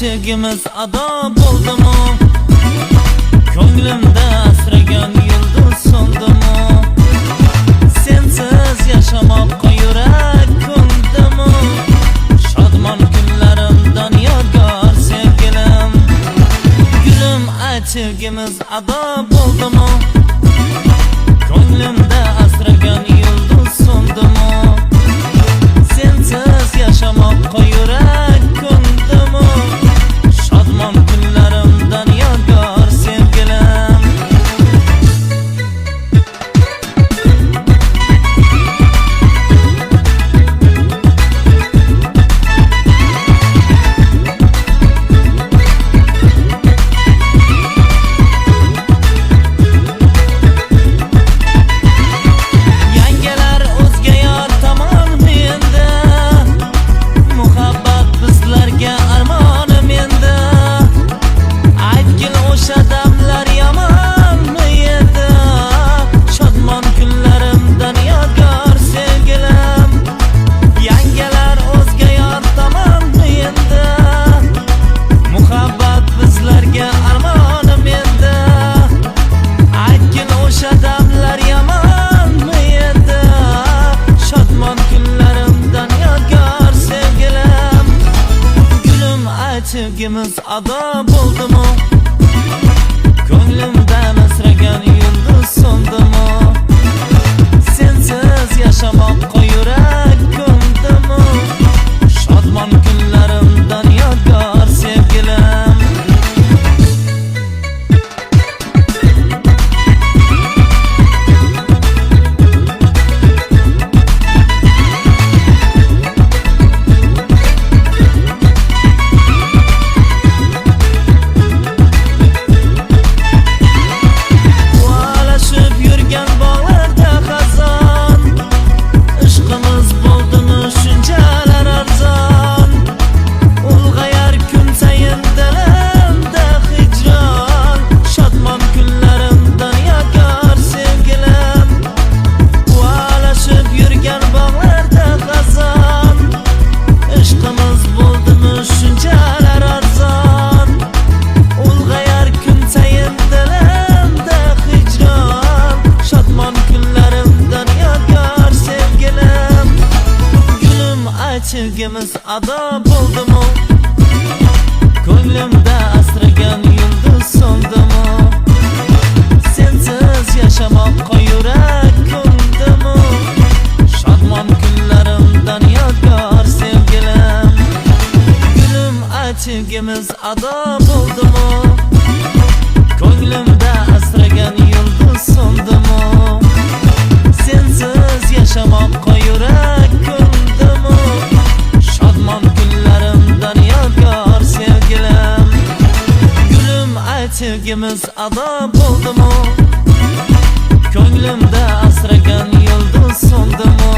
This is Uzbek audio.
atigimiz ado bo'ldimi? Ko'nglimda asragan yulduz so'ndimi? Sensiz yashamoqqa yurak ko'ndimi? Shodmon kunlarimdan yodgor sevgilim. Gulim atigimiz ado bo'ldimi? Ko'nglimda asragan yulduz so'ndimi? Sensiz yashamoqqa yurak ko'ndimi? Shodmon kunlarimdan yodgor sevgilim. Yangilar o'zga yor tomon menda, muhabbat bizlarga armonim endi. Aytgil o'sha damlar yomonmi edi? Shodmon kunlarimdan yodgor sevgilim. Yangilar o'zga yor tomonmi endi, muhabbat bizlarga armonim endi. Aytgil o'sha damlar yomonmi edi? Shodmon kunlarimdan yodgor sevgilim. Gulim atigimiz ado bo'ldimi? Ko'nglimda asragan yulduz so'ndimi? Sensiz yashamoqqa yurak ko'ndimi? Shodmon kunlarimdan yodgor sevgilim. Quvalashib yurgan bog'larda xazon, ishqimiz bo'ldimi shunchalar arzon? Ulg'ayar kun sayin dilimda hijron, shodmon kunlarimdan yodgor sevgilim. Quvalashib yurgan bog'larda xazon, ishqimiz bo'ldimi shunchalar arzon? Ulg'ayar kun sayin dilimda hijron, shodmon kunlarimdan yodgor sevgilim. Gulim atigimiz ado bo'ldimi? Ko'nglimda asragan yulduz so'ndimi? Sensiz yashamoqqa yurak ko'ndimi? Shodmon kunlarimdan yodgor sevgilim. Gulim atigimiz ado bo'ldimi? Ko'nglimda asragan yulduz so'ndimi? Sensiz yashamoqqa yurak ko'ndimi? Shodmon kunlarimdan yodgor sevgilim. Gulim atigimiz ado bo'ldimi? Ko'nglimda asragan yulduz so'ndimi?